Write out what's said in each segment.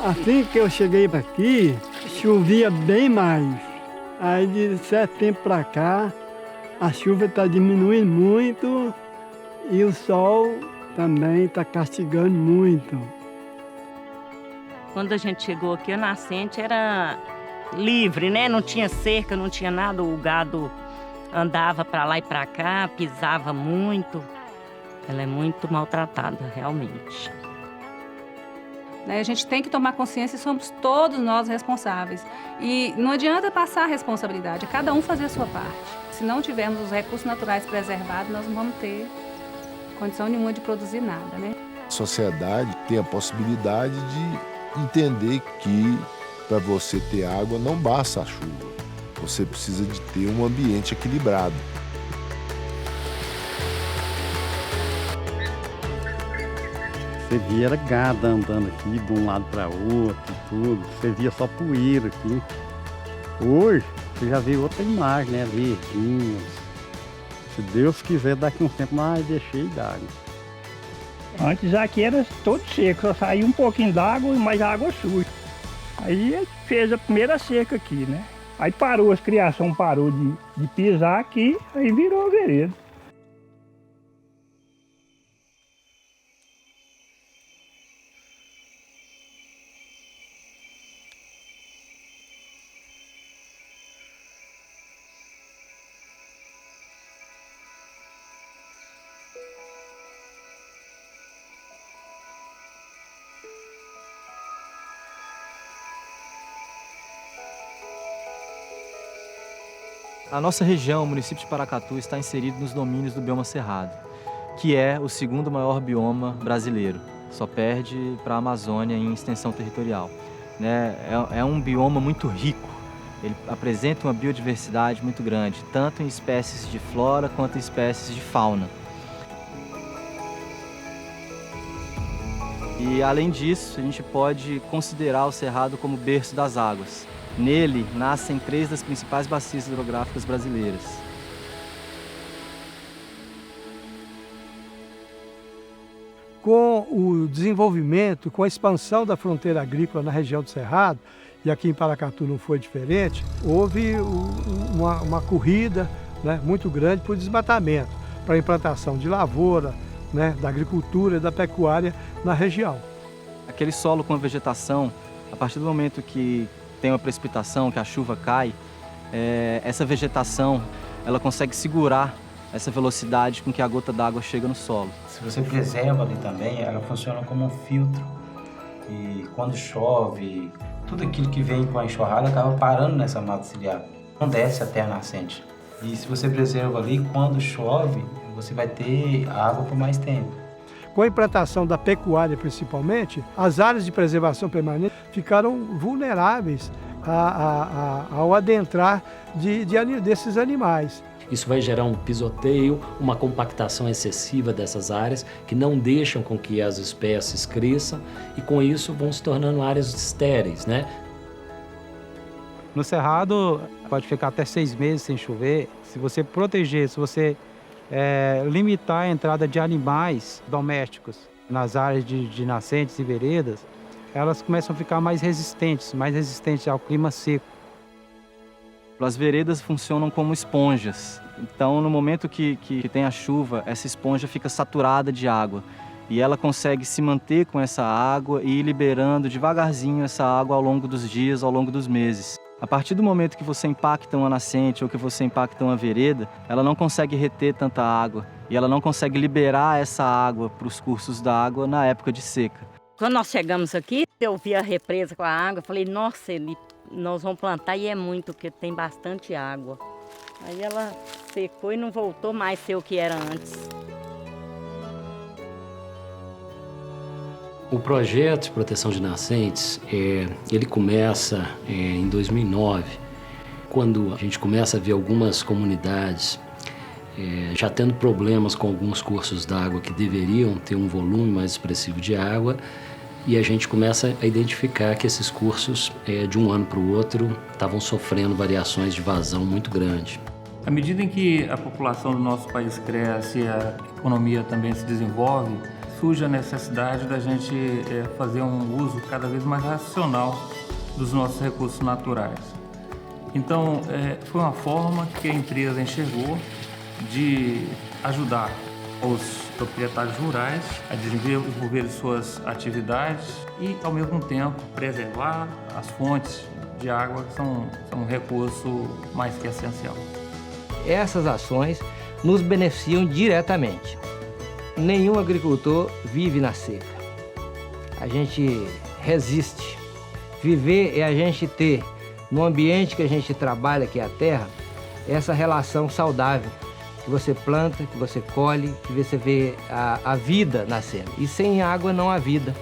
Assim que eu cheguei aqui, chovia bem mais. Aí de certo tempo para cá, a chuva está diminuindo muito e o sol também está castigando muito. Quando a gente chegou aqui, a nascente era livre, né? Não tinha cerca, não tinha nada. O gado andava para lá e para cá, pisava muito. Ela é muito maltratada, realmente. A gente tem que tomar consciência e somos todos nós responsáveis. E não adianta passar a responsabilidade, é cada um fazer a sua parte. Se não tivermos os recursos naturais preservados, nós não vamos ter condição nenhuma de produzir nada, né? A sociedade tem a possibilidade de entender que para você ter água não basta a chuva. Você precisa de ter um ambiente equilibrado. Você via era gado andando aqui de um lado para outro e tudo. Você via só poeira aqui. Hoje, você já vê outra imagem, né? Verdinhas. Se Deus quiser, daqui a um tempo mais deixei d'água. Antes aqui era todo seco, só saía um pouquinho d'água e mais água suja. Aí fez a primeira seca aqui, né? Aí parou, as criação parou de pisar aqui, aí virou vereda. A nossa região, o município de Paracatu, está inserido nos domínios do bioma cerrado, que é o segundo maior bioma brasileiro. Só perde para a Amazônia em extensão territorial. É um bioma muito rico. Ele apresenta uma biodiversidade muito grande, tanto em espécies de flora quanto em espécies de fauna. E, além disso, a gente pode considerar o Cerrado como berço das águas. Nele nascem 3 das principais bacias hidrográficas brasileiras. Com o desenvolvimento, com a expansão da fronteira agrícola na região do Cerrado, e aqui em Paracatu não foi diferente, houve uma corrida, né, muito grande por desmatamento, para a implantação de lavoura, né, da agricultura e da pecuária na região. Aquele solo com a vegetação, a partir do momento que tem uma precipitação, que a chuva cai, essa vegetação ela consegue segurar essa velocidade com que a gota d'água chega no solo. Se você preserva ali também, ela funciona como um filtro. E quando chove, tudo aquilo que vem com a enxurrada acaba parando nessa mata ciliar. Não desce até a nascente. E se você preserva ali, quando chove, você vai ter água por mais tempo. Com a implantação da pecuária principalmente, as áreas de preservação permanente ficaram vulneráveis ao adentrar desses animais. Isso vai gerar um pisoteio, uma compactação excessiva dessas áreas que não deixam com que as espécies cresçam e com isso vão se tornando áreas estéreis, né? No Cerrado pode ficar até 6 meses sem chover. Se você proteger, se você limitar a entrada de animais domésticos nas áreas de nascentes e veredas, elas começam a ficar mais resistentes ao clima seco. As veredas funcionam como esponjas. Então, no momento que tem a chuva, essa esponja fica saturada de água. E ela consegue se manter com essa água e ir liberando devagarzinho essa água ao longo dos dias, ao longo dos meses. A partir do momento que você impacta uma nascente ou que você impacta uma vereda, ela não consegue reter tanta água e ela não consegue liberar essa água para os cursos da água na época de seca. Quando nós chegamos aqui, eu vi a represa com a água, falei, nossa, nós vamos plantar e é muito, porque tem bastante água. Aí ela secou e não voltou mais a ser o que era antes. O projeto de proteção de nascentes, ele começa em 2009, quando a gente começa a ver algumas comunidades já tendo problemas com alguns cursos d'água que deveriam ter um volume mais expressivo de água, e a gente começa a identificar que esses cursos, de um ano para o outro, estavam sofrendo variações de vazão muito grandes. À medida em que a população do nosso país cresce e a economia também se desenvolve, surge a necessidade da gente fazer um uso cada vez mais racional dos nossos recursos naturais. Então, foi uma forma que a empresa enxergou de ajudar os proprietários rurais a desenvolver suas atividades e, ao mesmo tempo, preservar as fontes de água, que são um recurso mais que essencial. Essas ações nos beneficiam diretamente. Nenhum agricultor vive na seca. A gente resiste. Viver é a gente ter, no ambiente que a gente trabalha, que é a terra, essa relação saudável, que você planta, que você colhe, que você vê a vida nascendo. E sem água não há vida.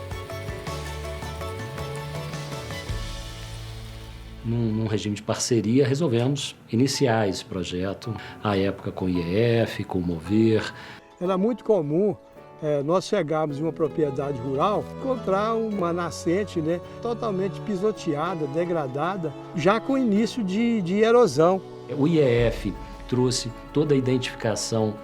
Num regime de parceria, resolvemos iniciar esse projeto, à época com o IEF, com o Mover. Era muito comum nós chegarmos em uma propriedade rural, encontrar uma nascente, né, totalmente pisoteada, degradada, já com início de erosão. O IEF trouxe toda a identificação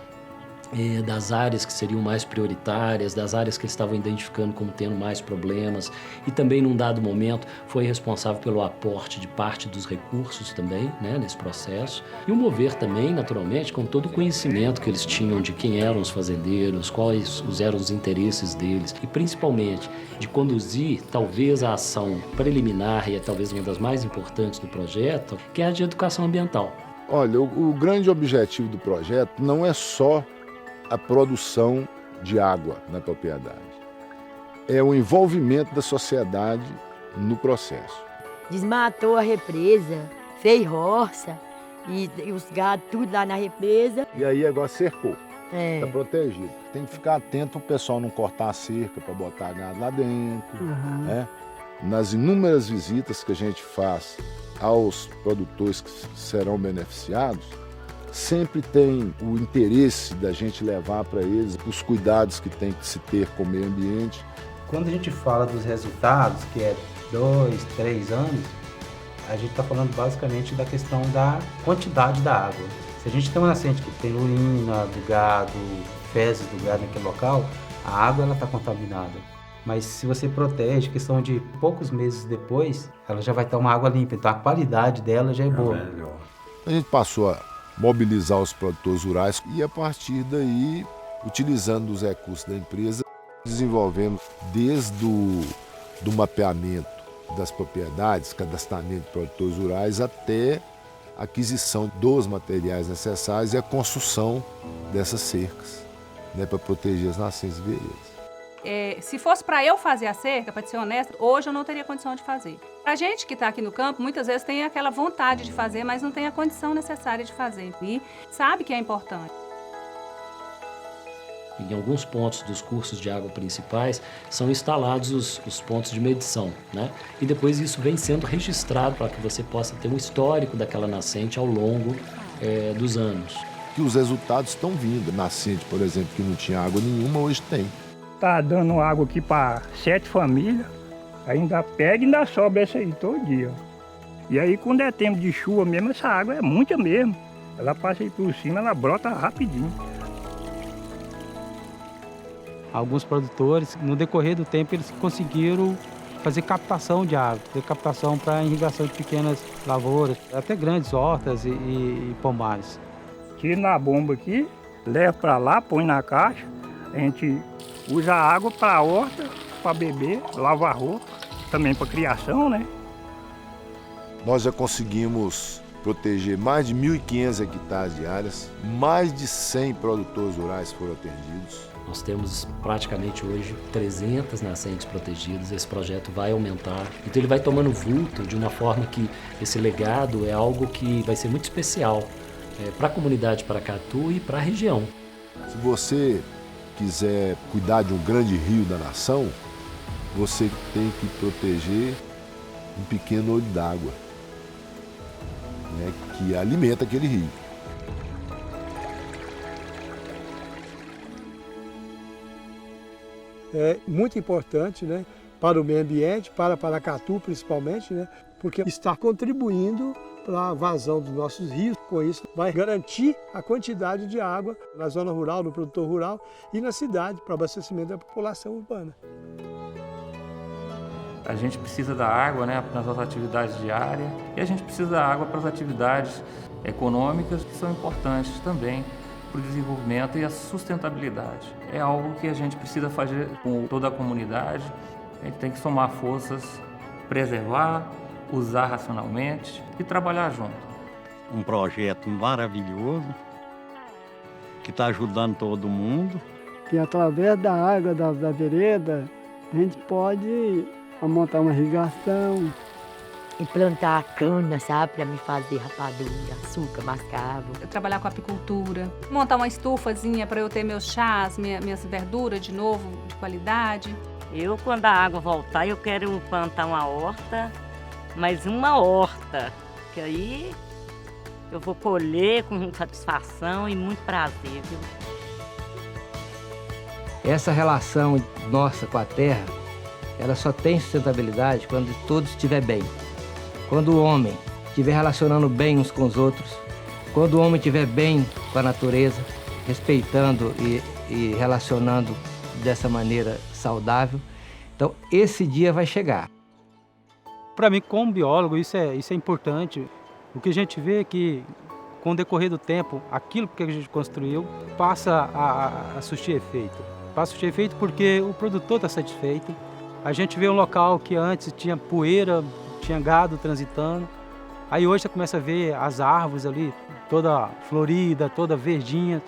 das áreas que seriam mais prioritárias, das áreas que eles estavam identificando como tendo mais problemas, e também, num dado momento, foi responsável pelo aporte de parte dos recursos também, né, nesse processo. E o Mover também, naturalmente, com todo o conhecimento que eles tinham de quem eram os fazendeiros, quais eram os interesses deles, e principalmente de conduzir talvez a ação preliminar, e é talvez uma das mais importantes do projeto, que é a de educação ambiental. Olha, o grande objetivo do projeto não é só a produção de água na propriedade. É o envolvimento da sociedade no processo. Desmatou a represa, fez roça e os gados tudo lá na represa. E aí agora cercou, está protegido. Tem que ficar atento para o pessoal não cortar a cerca para botar gado lá dentro. Né? Nas inúmeras visitas que a gente faz aos produtores que serão beneficiados, sempre tem o interesse da gente levar para eles os cuidados que tem que se ter com o meio ambiente. Quando a gente fala dos resultados, que é 2, 3 anos, a gente está falando basicamente da questão da quantidade da água. Se a gente tem uma nascente que tem urina do gado, fezes do gado naquele local, a água está contaminada. Mas se você protege, questão de poucos meses depois, ela já vai estar uma água limpa, então a qualidade dela já é boa. A gente passou a mobilizar os produtores rurais e, a partir daí, utilizando os recursos da empresa, desenvolvendo desde do mapeamento das propriedades, cadastramento de produtores rurais, até a aquisição dos materiais necessários e a construção dessas cercas, né, para proteger as nascentes e veredas. Se fosse para eu fazer a cerca, para ser honesta, hoje eu não teria condição de fazer. A gente que está aqui no campo, muitas vezes tem aquela vontade de fazer, mas não tem a condição necessária de fazer. E sabe que é importante. Em alguns pontos dos cursos de água principais são instalados os pontos de medição, né? E depois isso vem sendo registrado para que você possa ter um histórico daquela nascente ao longo dos anos. Que os resultados estão vindo. Nascente, por exemplo, que não tinha água nenhuma, hoje tem. Tá dando água aqui para 7 famílias, ainda pega e ainda sobra essa aí todo dia. E aí quando é tempo de chuva mesmo, essa água é muita mesmo. Ela passa aí por cima, ela brota rapidinho. Alguns produtores, no decorrer do tempo, eles conseguiram fazer captação de água, fazer captação para irrigação de pequenas lavouras, até grandes hortas e pomares. Tira na bomba aqui, leva para lá, põe na caixa, a gente usa a água para a horta, para beber, lavar roupa, também para criação, né? Nós já conseguimos proteger mais de 1.500 hectares de áreas, mais de 100 produtores rurais foram atendidos. Nós temos praticamente hoje 300 nascentes protegidas, esse projeto vai aumentar. Então ele vai tomando vulto de uma forma que esse legado é algo que vai ser muito especial para a comunidade de Paracatu e para a região. Se você quiser cuidar de um grande rio da nação, você tem que proteger um pequeno olho d'água, né, que alimenta aquele rio. É muito importante, né, para o meio ambiente, para Paracatu principalmente, né, porque está contribuindo para a vazão dos nossos rios. com isso, vai garantir a quantidade de água na zona rural, no produtor rural e na cidade, para abastecimento da população urbana. A gente precisa da água, né, nas nossas atividades diárias, e a gente precisa da água para as atividades econômicas, que são importantes também para o desenvolvimento e a sustentabilidade. É algo que a gente precisa fazer com toda a comunidade. A gente tem que somar forças, preservar, usar racionalmente e trabalhar junto. Um projeto maravilhoso que está ajudando todo mundo. Que através da água da vereda a gente pode montar uma irrigação. E plantar cana, sabe, para me fazer rapadura, açúcar, mascavo. Trabalhar com apicultura, montar uma estufazinha para eu ter meus chás, minhas verduras de novo, de qualidade. Eu, quando a água voltar, eu quero plantar uma horta, mas uma horta, que aí eu vou colher com satisfação e muito prazer, viu? Essa relação nossa com a terra, ela só tem sustentabilidade quando todos estiver bem. Quando o homem estiver relacionando bem uns com os outros, quando o homem estiver bem com a natureza, respeitando e relacionando dessa maneira saudável, então esse dia vai chegar. Para mim, como biólogo, isso é importante. O que a gente vê é que, com o decorrer do tempo, aquilo que a gente construiu passa a surtir efeito. Passa a surtir efeito porque o produtor está satisfeito. A gente vê um local que antes tinha poeira, tinha gado transitando. Aí hoje você começa a ver as árvores ali, toda florida, toda verdinha.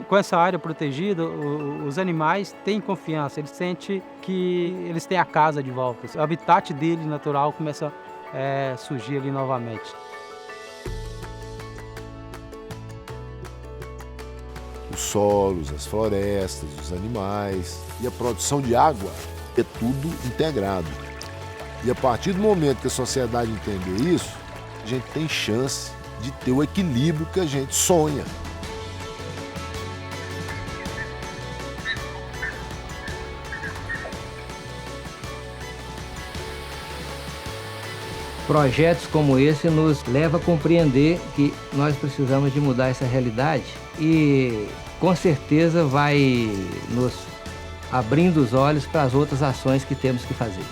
Com essa área protegida, os animais têm confiança, eles sentem que eles têm a casa de volta. O habitat dele natural começa a surgir ali novamente. Os solos, as florestas, os animais e a produção de água é tudo integrado. E a partir do momento que a sociedade entender isso, a gente tem chance de ter o equilíbrio que a gente sonha. Projetos como esse nos levam a compreender que nós precisamos de mudar essa realidade e com certeza vai nos abrindo os olhos para as outras ações que temos que fazer.